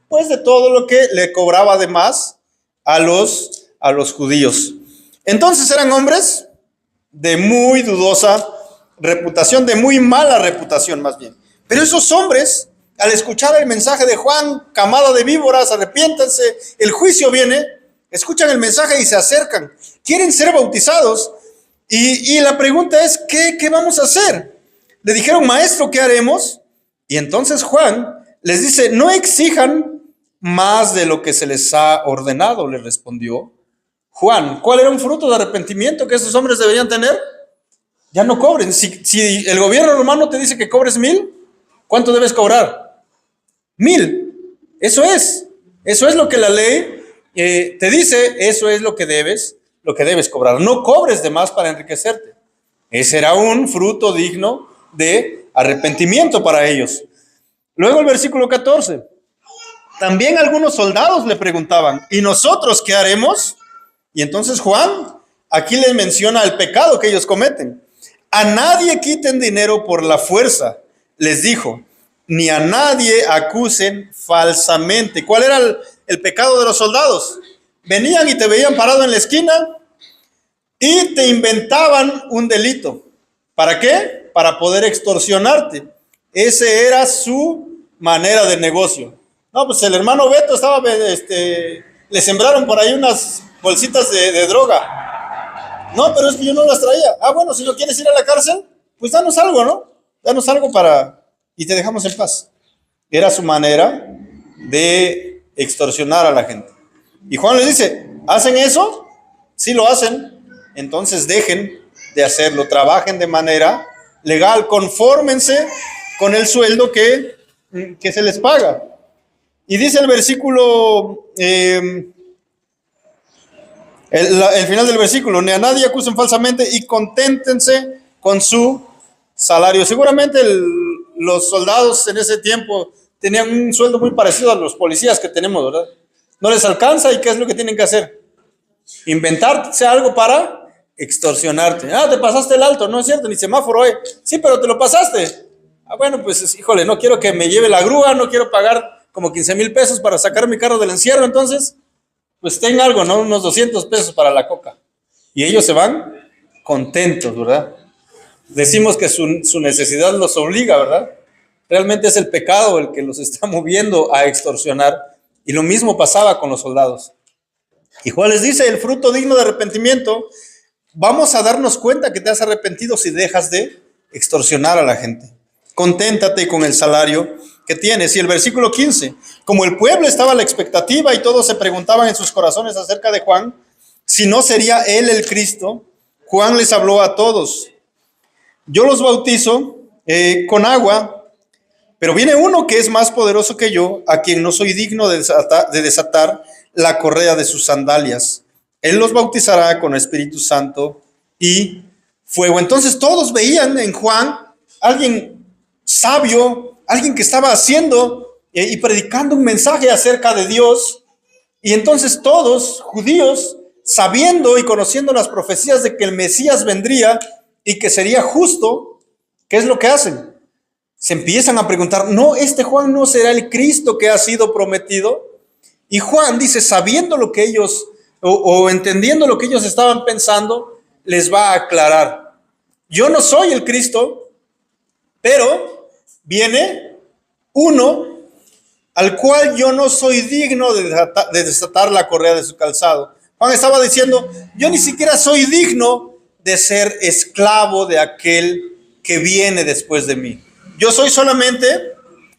S1: Pues de todo lo que le cobraba de más a los judíos. Entonces eran hombres de muy dudosa reputación, de muy mala reputación más bien. Pero esos hombres, al escuchar el mensaje de Juan, camada de víboras, arrepiéntanse, el juicio viene, escuchan el mensaje y se acercan, quieren ser bautizados. Y la pregunta es, ¿qué vamos a hacer? Le dijeron, maestro, ¿qué haremos? Y entonces Juan les dice, no exijan más de lo que se les ha ordenado, le respondió Juan. ¿Cuál era un fruto de arrepentimiento que esos hombres deberían tener? Ya no cobren. Si el gobierno romano te dice que cobres 1,000, ¿cuánto debes cobrar? 1,000. Eso es lo que la ley te dice, eso es lo que debes cobrar. No cobres de más para enriquecerte. Ese era un fruto digno de arrepentimiento para ellos. Luego el versículo 14. También algunos soldados le preguntaban, ¿y nosotros qué haremos? Y entonces Juan aquí les menciona el pecado que ellos cometen. A nadie quiten dinero por la fuerza, les dijo, ni a nadie acusen falsamente. ¿Cuál era el pecado de los soldados? Venían y te veían parado en la esquina y te inventaban un delito. ¿Para qué? Para poder extorsionarte. Ese era su manera de negocio. No, pues el hermano Beto estaba, le sembraron por ahí unas bolsitas de droga. No, pero es que yo no las traía. Ah, bueno, si no quieres ir a la cárcel, pues danos algo, ¿no? Danos algo y te dejamos en paz. Era su manera de extorsionar a la gente. Y Juan les dice, ¿hacen eso? Sí lo hacen. Entonces dejen de hacerlo. Trabajen de manera legal. Confórmense con el sueldo que se les paga. Y dice el versículo, el final del versículo, ni a nadie acusen falsamente y conténtense con su salario. Seguramente los soldados en ese tiempo tenían un sueldo muy parecido a los policías que tenemos, ¿verdad? No les alcanza y ¿qué es lo que tienen que hacer? Inventarse algo para extorsionarte. Ah, te pasaste el alto, no es cierto, ni semáforo hay. Sí, pero te lo pasaste. Ah, bueno, pues híjole, no quiero que me lleve la grúa, no quiero pagar como 15,000 pesos para sacar mi carro del encierro, entonces, pues ten algo, ¿no? Unos 200 pesos para la coca. Y ellos se van contentos, ¿verdad? Decimos que su necesidad los obliga, ¿verdad? Realmente es el pecado el que los está moviendo a extorsionar. Y lo mismo pasaba con los soldados. Y Juan les dice, el fruto digno de arrepentimiento, vamos a darnos cuenta que te has arrepentido si dejas de extorsionar a la gente. Conténtate con el salario que tienes. Y el versículo 15, como el pueblo estaba a la expectativa y todos se preguntaban en sus corazones acerca de Juan, si no sería él el Cristo, Juan les habló a todos. Yo los bautizo con agua, pero viene uno que es más poderoso que yo, a quien no soy digno de desatar la correa de sus sandalias. Él los bautizará con Espíritu Santo y fuego. Entonces todos veían en Juan alguien sabio, alguien que estaba haciendo y predicando un mensaje acerca de Dios. Y entonces todos, judíos, sabiendo y conociendo las profecías de que el Mesías vendría y que sería justo, ¿qué es lo que hacen? Se empiezan a preguntar, ¿no, este Juan no será el Cristo que ha sido prometido? Y Juan dice, sabiendo lo que ellos, o entendiendo lo que ellos estaban pensando, les va a aclarar. Yo no soy el Cristo, pero viene uno al cual yo no soy digno de desatar la correa de su calzado. Juan estaba diciendo, yo ni siquiera soy digno de ser esclavo de aquel que viene después de mí. Yo soy solamente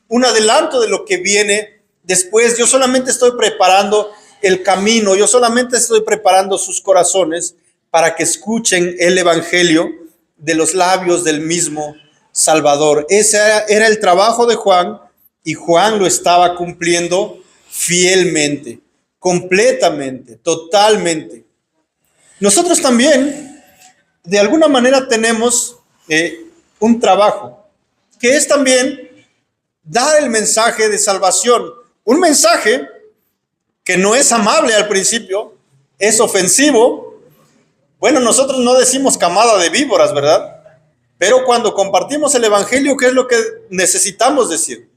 S1: un adelanto de lo que viene después. Yo solamente estoy preparando el camino. Yo solamente estoy preparando sus corazones para que escuchen el evangelio de los labios del mismo Salvador. Ese era el trabajo de Juan y Juan lo estaba cumpliendo fielmente, completamente, totalmente. Nosotros también, de alguna manera, tenemos un trabajo, que es también dar el mensaje de salvación. Un mensaje que no es amable al principio, es ofensivo. Bueno, nosotros no decimos camada de víboras, ¿verdad? Pero cuando compartimos el evangelio, ¿qué es lo que necesitamos decir?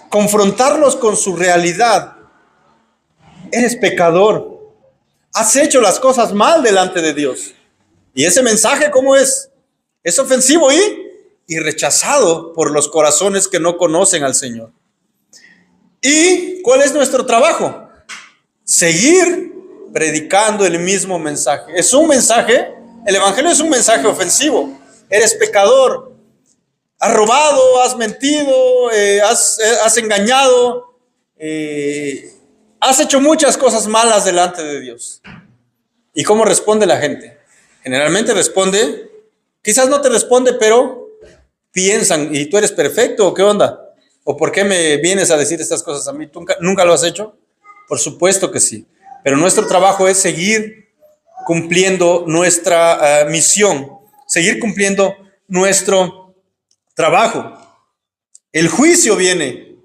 S1: Confrontarlos con su realidad. Eres pecador. Has hecho las cosas mal delante de Dios. Y ese mensaje, ¿cómo es? Es ofensivo y rechazado por los corazones que no conocen al Señor. ¿Y cuál es nuestro trabajo? Seguir predicando el mismo mensaje. Es un mensaje, el evangelio es un mensaje ofensivo. Eres pecador, has robado, has mentido, has engañado, has hecho muchas cosas malas delante de Dios. ¿Y cómo responde la gente? Generalmente responde, quizás no te responde, pero piensan, ¿y tú eres perfecto o qué onda? ¿O por qué me vienes a decir estas cosas a mí? ¿Tú nunca lo has hecho? Por supuesto que sí. Pero nuestro trabajo es seguir cumpliendo nuestra misión, seguir cumpliendo nuestro trabajo. El juicio viene,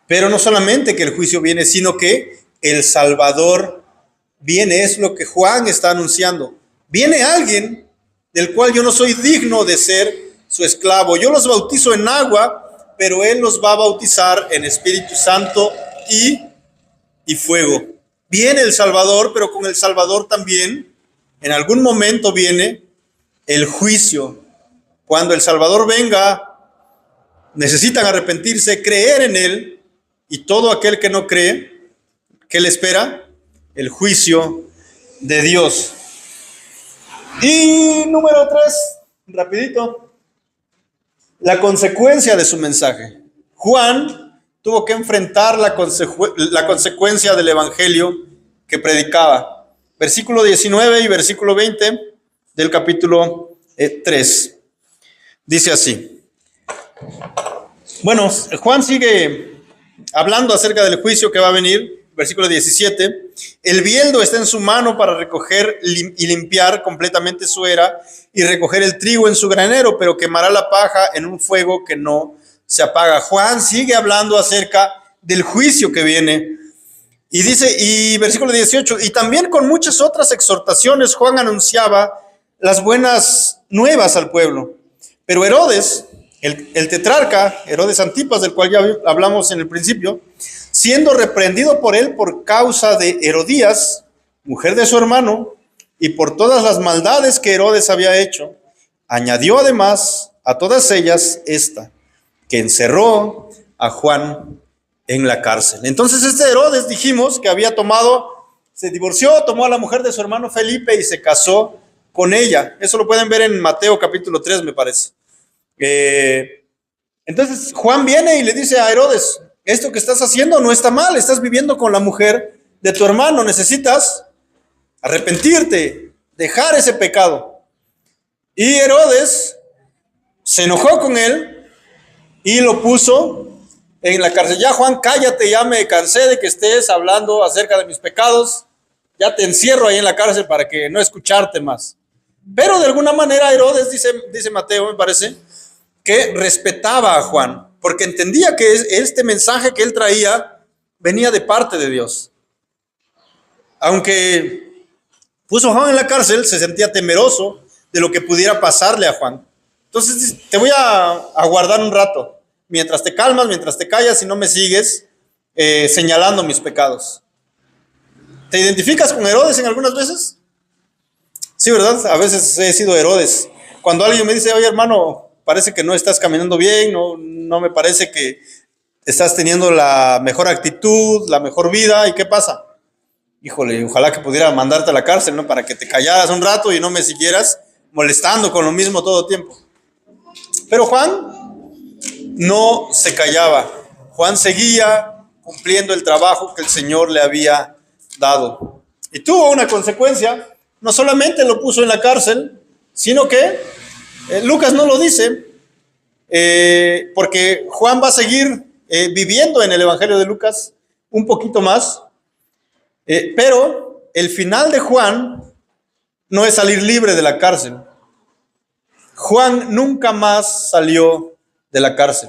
S1: pero no solamente que el juicio viene, sino que el Salvador viene, es lo que Juan está anunciando. Viene alguien del cual yo no soy digno de ser su esclavo. Yo los bautizo en agua, pero Él los va a bautizar en Espíritu Santo y fuego. Viene el Salvador, pero con el Salvador también, en algún momento viene el juicio. Cuando el Salvador venga, necesitan arrepentirse, creer en Él, y todo aquel que no cree, ¿qué le espera? El juicio de Dios. Y número 3, rapidito, la consecuencia de su mensaje. Juan tuvo que enfrentar la consecuencia del evangelio que predicaba. Versículo 19 y versículo 20 del capítulo 3. Dice así. Bueno, Juan sigue hablando acerca del juicio que va a venir. Versículo 17. El bieldo está en su mano para recoger y limpiar completamente su era y recoger el trigo en su granero, pero quemará la paja en un fuego que no se apaga. Juan sigue hablando acerca del juicio que viene. Y dice, y versículo 18, y también con muchas otras exhortaciones Juan anunciaba las buenas nuevas al pueblo. Pero Herodes, el tetrarca, Herodes Antipas, del cual ya hablamos en el principio, siendo reprendido por él por causa de Herodías, mujer de su hermano, y por todas las maldades que Herodes había hecho, añadió además a todas ellas esta, que encerró a Juan en la cárcel. Entonces este Herodes, dijimos que había se divorció, tomó a la mujer de su hermano Felipe y se casó con ella. Eso lo pueden ver en Mateo capítulo 3, me parece. Entonces Juan viene y le dice a Herodes, esto que estás haciendo no está mal, estás viviendo con la mujer de tu hermano, necesitas arrepentirte, dejar ese pecado. Y Herodes se enojó con él y lo puso en la cárcel. Ya, Juan, cállate, ya me cansé de que estés hablando acerca de mis pecados, ya te encierro ahí en la cárcel para que no escucharte más. Pero de alguna manera Herodes, dice Mateo, me parece, que respetaba a Juan, porque entendía que este mensaje que él traía venía de parte de Dios. Aunque puso a Juan en la cárcel, se sentía temeroso de lo que pudiera pasarle a Juan. Entonces, te voy a guardar un rato, mientras te calmas, mientras te callas y no me sigues señalando mis pecados. ¿Te identificas con Herodes en algunas veces? Sí, ¿verdad? A veces he sido Herodes. Cuando alguien me dice, oye hermano, parece que no estás caminando bien, no me parece que estás teniendo la mejor actitud, la mejor vida, ¿y qué pasa? Híjole, ojalá que pudiera mandarte a la cárcel, ¿no? Para que te callaras un rato y no me siguieras molestando con lo mismo todo el tiempo. Pero Juan no se callaba. Juan seguía cumpliendo el trabajo que el Señor le había dado. Y tuvo una consecuencia. No solamente lo puso en la cárcel, sino que Lucas no lo dice, porque Juan va a seguir viviendo en el Evangelio de Lucas un poquito más, pero el final de Juan no es salir libre de la cárcel. Juan nunca más salió de la cárcel.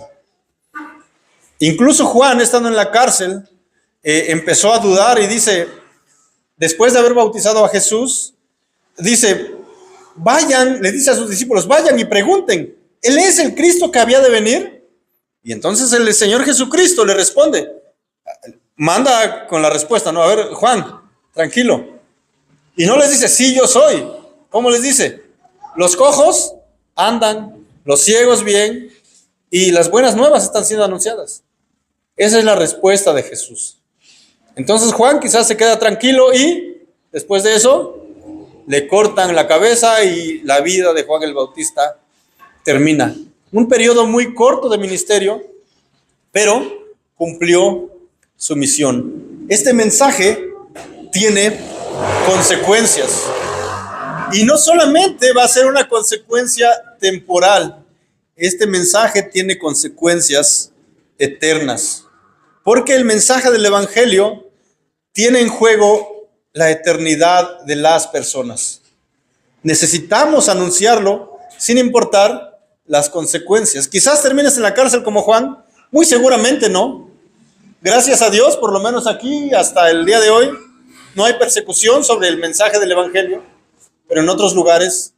S1: Incluso Juan, estando en la cárcel, empezó a dudar y dice, después de haber bautizado a Jesús, dice, vayan, le dice a sus discípulos, vayan y pregunten, ¿Él es el Cristo que había de venir? Y entonces el Señor Jesucristo le responde, manda con la respuesta, no, a ver, Juan, tranquilo. Y no les dice, sí, yo soy. ¿Cómo les dice? Los cojos andan, los ciegos bien, y las buenas nuevas están siendo anunciadas. Esa es la respuesta de Jesús. Entonces Juan quizás se queda tranquilo y después de eso le cortan la cabeza y la vida de Juan el Bautista termina. Un periodo muy corto de ministerio, pero cumplió su misión. Este mensaje tiene consecuencias. Y no solamente va a ser una consecuencia temporal, este mensaje tiene consecuencias eternas. Porque el mensaje del Evangelio tiene en juego la eternidad de las personas. Necesitamos anunciarlo sin importar las consecuencias. Quizás termines en la cárcel como Juan, muy seguramente no. Gracias a Dios, por lo menos aquí, hasta el día de hoy, no hay persecución sobre el mensaje del Evangelio, pero en otros lugares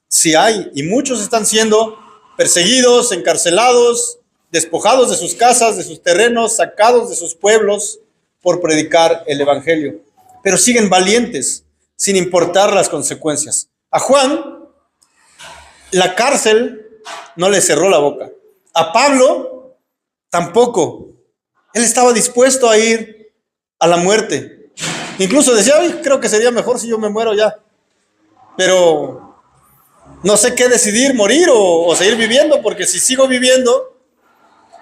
S1: sí hay, y muchos están siendo perseguidos, encarcelados, despojados de sus casas, de sus terrenos, sacados de sus pueblos por predicar el Evangelio. Pero siguen valientes, sin importar las consecuencias. A Juan, la cárcel no le cerró la boca. A Pablo, tampoco. Él estaba dispuesto a ir a la muerte. Incluso decía, ay, creo que sería mejor si yo me muero ya. Pero no sé qué decidir, morir o seguir viviendo, porque si sigo viviendo,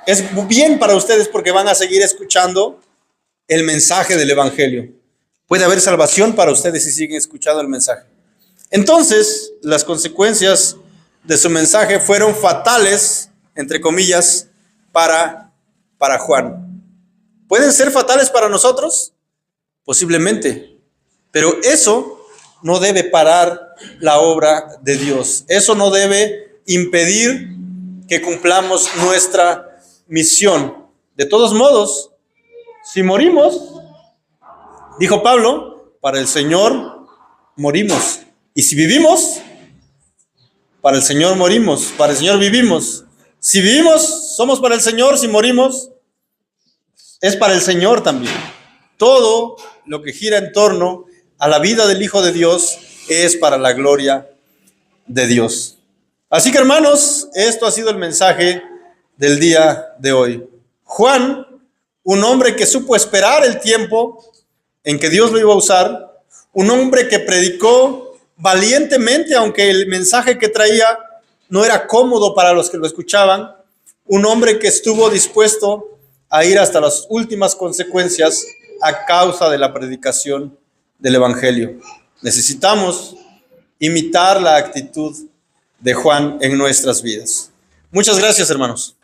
S1: es bien para ustedes porque van a seguir escuchando el mensaje del Evangelio. Puede haber salvación para ustedes si siguen escuchando el mensaje. Entonces, las consecuencias de su mensaje fueron fatales, entre comillas, para Juan. ¿Pueden ser fatales para nosotros? Posiblemente. Pero eso no debe parar la obra de Dios. Eso no debe impedir que cumplamos nuestra misión. De todos modos, si morimos, dijo Pablo, para el Señor morimos. Y si vivimos, para el Señor morimos, para el Señor vivimos. Si vivimos, somos para el Señor, si morimos, es para el Señor también. Todo lo que gira en torno a la vida del Hijo de Dios es para la gloria de Dios. Así que, hermanos, esto ha sido el mensaje del día de hoy. Juan, un hombre que supo esperar el tiempo en que Dios lo iba a usar, un hombre que predicó valientemente, aunque el mensaje que traía no era cómodo para los que lo escuchaban, un hombre que estuvo dispuesto a ir hasta las últimas consecuencias a causa de la predicación del Evangelio. Necesitamos imitar la actitud de Juan en nuestras vidas. Muchas gracias, hermanos.